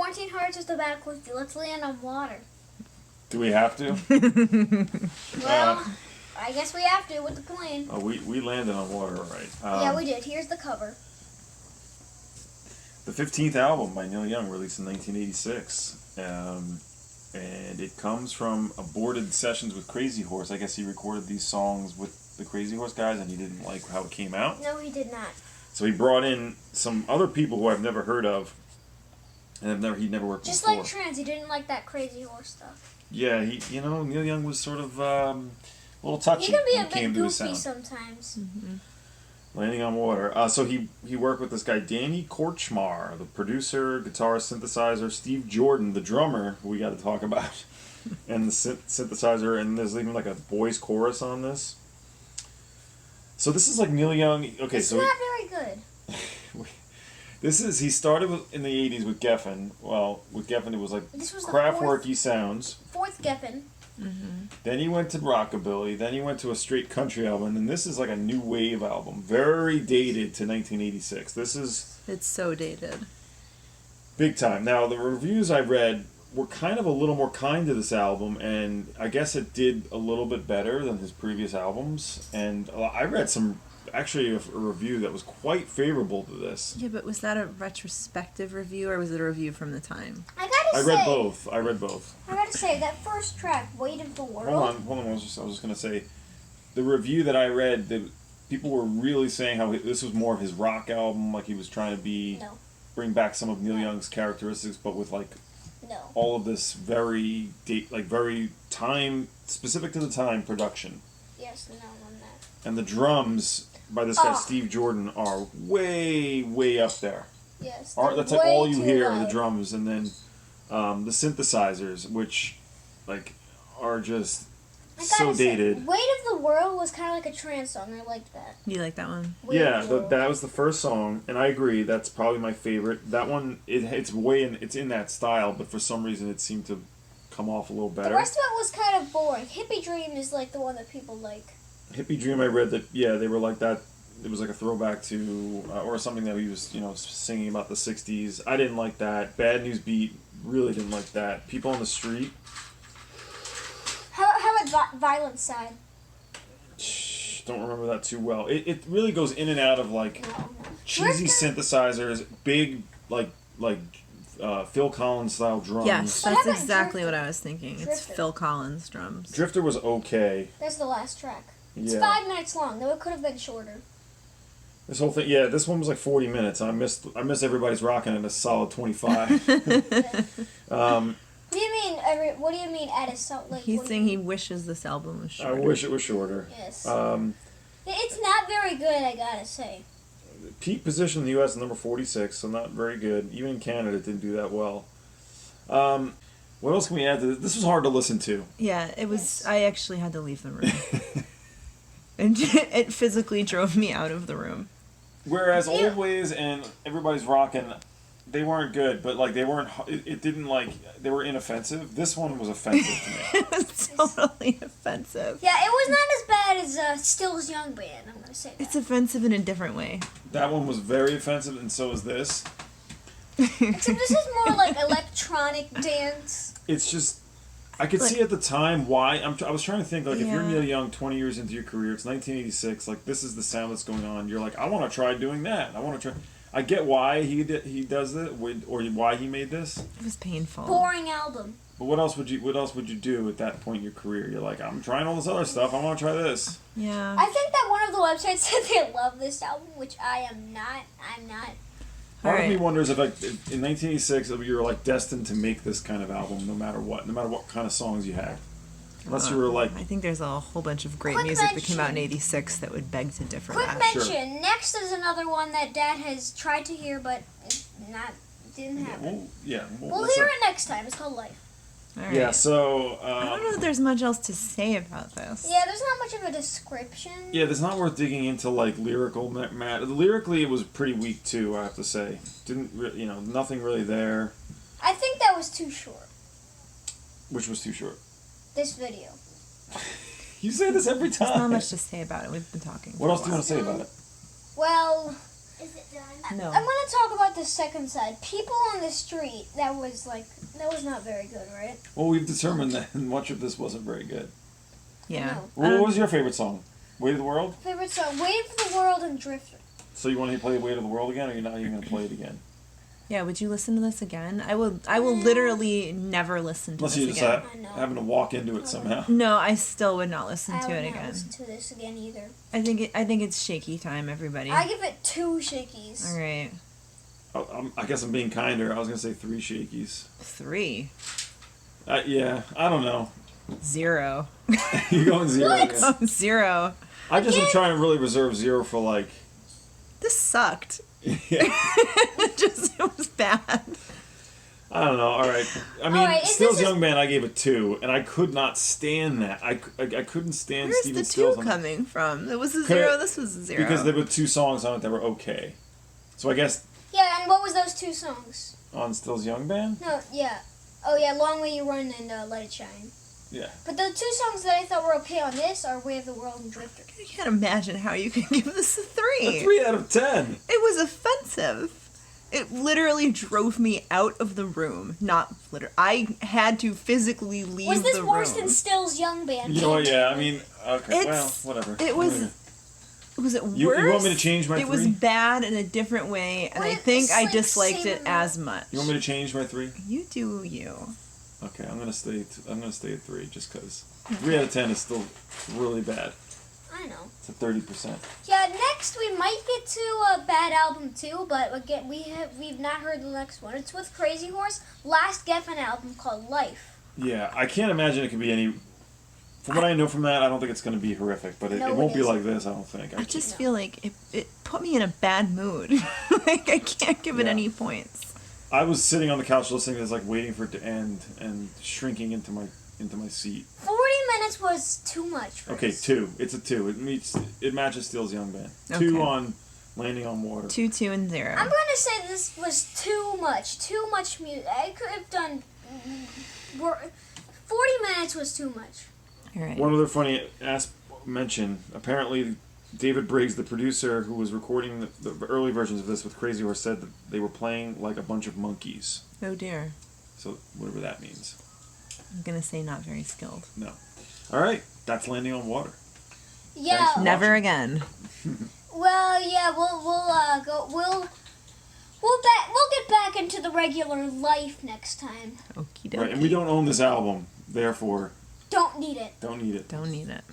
Quarantine Hearts is the bad question. Let's land on water. Do we have to? Well, I guess we have to with the plane. Oh, we landed on water, all right. Yeah, we did. Here's the cover. The 15th album by Neil Young, released in 1986. And it comes from aborted sessions with Crazy Horse. I guess he recorded these songs with the Crazy Horse guys, and he didn't like how it came out. No, he did not. So he brought in some other people who I've never heard of, and he'd never worked Just before. like Trans, he didn't like that Crazy Horse stuff. Yeah, Neil Young was sort of a little touchy. He can be when a it came bit to his goofy sound. sometimes. Mm-hmm. Landing on water. So he worked with this guy Danny Korchmar, the producer, guitarist, synthesizer. Steve Jordan, the drummer, who we got to talk about, and the synthesizer. And there's even like a boys chorus on this. So this is like Neil Young. Okay, It's not very good. He started in the 80s with Geffen. Well, with Geffen it was like Kraftwerky sounds. Fourth Geffen. Mm-hmm. Then he went to rockabilly. Then he went to a straight country album. And this is like a new wave album. Very dated to 1986. It's so dated. Big time. Now, the reviews I read were kind of a little more kind to this album. And I guess it did a little bit better than his previous albums. And I read actually a review that was quite favorable to this. Yeah, but was that a retrospective review or was it a review from the time? I read both. I gotta say, that first track, Weight of the World. Hold on. I was just going to say, the review that I read, people were really saying how this was more of his rock album, like he was trying to bring back some of Neil Young's characteristics, but with like all of this very time, specific to the time production. Yes, no on that. And the drums by this guy Steve Jordan are way, way up there. Yes, that's like all you hear are the drums, and then the synthesizers, which like are just so dated. Weight of the World was kind of like a trance song. I liked that. You like that one? Yeah, that was the first song, and I agree. That's probably my favorite. That one, it's in that style, but for some reason it seemed to come off a little better. The rest of it was kind of boring. Hippie Dream is like the one that people like. Hippie Dream, I read that, they were like that. It was like a throwback to, or something that he was, singing about the 60s. I didn't like that. Bad News Beat, really didn't like that. People on the Street. How about Violent Side? Don't remember that too well. It really goes in and out of like cheesy synthesizers, big like Phil Collins style drums. Yes, that's exactly what I was thinking. Drifter. It's Phil Collins drums. Drifter was okay. That's the last track. It's Yeah. 5 minutes long, though it could have been shorter. This whole thing, this one was like 40 minutes. I missed Everybody's Rockin' at a solid 25. What do you mean? What do you mean at a like? He's saying he wishes this album was shorter. I wish it was shorter. Yes. It's not very good, I gotta say. Peak position in the U.S. number 46, so not very good. Even in Canada, it didn't do that well. What else can we add to this? This was hard to listen to. Yeah, it was. Yes. I actually had to leave the room. And it physically drove me out of the room. Whereas Old Ways and Everybody's Rockin', they weren't good, but like they weren't. It didn't like they were inoffensive. This one was offensive to me. It was totally offensive. Yeah, it was not as bad as Still's Young Band. I'm gonna say that. It's offensive in a different way. That one was very offensive, and so is this. Except this is more like electronic dance. It's just. I could see at the time why. I was trying to think, like, if you're Neil Young 20 years into your career, it's 1986, like, this is the sound that's going on. You're like, I want to try doing that. I get why he does it, or why he made this. It was painful. Boring album. But what else would you do at that point in your career? You're like, I'm trying all this other stuff. I want to try this. Yeah. I think that one of the websites said they love this album, which I am not. I'm not. Part of me wonders if, like, in 1986, you were like destined to make this kind of album, no matter what kind of songs you had. Unless you were like. I think there's a whole bunch of great music that came out in '86 that would beg to differ. Quick mention. Sure. Next is another one that Dad has tried to hear, but didn't happen. We'll hear it next time. It's called Life. Right. Yeah, so... I don't know that there's much else to say about this. Yeah, there's not much of a description. Yeah, there's not worth digging into, like, lyrical matter. Lyrically, it was pretty weak, too, I have to say. Nothing really there. I think that was too short. Which was too short? This video. You say this every time. There's not much to say about it. We've been talking. What else do you want to say about it? Well... Is it done? No. I'm gonna talk about the second side. People on the street. That was not very good, right? Well, we've determined that much of this wasn't very good. Yeah. What was your favorite song? Weight of the World? Favorite song? Weight of the World and Drifter. So you want to play Weight of the World again, or you're not even going to play it again? Yeah, would you listen to this again? I will literally never listen to Unless this you just again. having to walk into it somehow. No, I still would not listen to it I would not again. listen to this again either. I think it's shaky time, everybody. I give it 2 shakies. All right. I guess I'm being kinder. I was going to say 3 shakies. 3. Yeah, I don't know. 0. You're going 0 What? again. Oh, 0. I just am trying to really reserve 0 for like... This sucked. Yeah. It was bad. I don't know. All right. I mean, Alright, Stills Young Band, I gave it 2, and I could not stand that. I couldn't stand Where's Stephen the 2 Stills on coming from? It was a 0. This was a 0. because there were 2 songs on it that were okay. So I guess Yeah, and what was those 2 songs? on Stills Young Band, No, yeah. Oh yeah, Long Way You Run and Let It Shine. yeah. But the 2 songs that I thought were okay on this are Way of the World and Drifter. I can't imagine how you could give this a 3. A 3 out of 10. It was offensive. It literally drove me out of the room. Not literally. I had to physically leave the room. Was this worse than Stills Young Band? You know what? Yeah, I mean, okay, well, It's- whatever. It was. Was it worse? You want me to change my It was 3? bad in a different way, and I Well, think it's I like disliked same it amount. as much. You want me to change my 3? You do you. Okay, I'm gonna stay. I'm gonna stay at 3 just because 3 out of 10 is still really bad. I know. It's a 30%. Yeah, next we might get to a bad album too, but again we've not heard the next one. It's with Crazy Horse, last Geffen album called Life. Yeah, I can't imagine it could be any. From what I know from that, I don't think it's gonna be horrific, but it No, won't it be isn't. like this. I don't think. I just feel like it put me in a bad mood. Like I can't give it Yeah. any points. I was sitting on the couch listening to this, like waiting for it to end and shrinking into my seat. 40 minutes was too much for Okay, this. 2. It's a 2. It matches Stills Young Band. 2 Okay. on Landing on Water. 2, 2, and 0. I'm gonna say this was too much music. I could have done 40 minutes was too much. All right. One other funny mention. Apparently, David Briggs, the producer who was recording the early versions of this with Crazy Horse, said that they were playing like a bunch of monkeys. Oh dear. So whatever that means. I'm gonna say not very skilled. No. All right, that's Landing on Water. Yeah. Thanks for Never watching. again. Well, yeah, we'll get back into the regular life next time. Okie dokie. Right, and we don't own this album, therefore Don't need it. don't need it. Don't need it.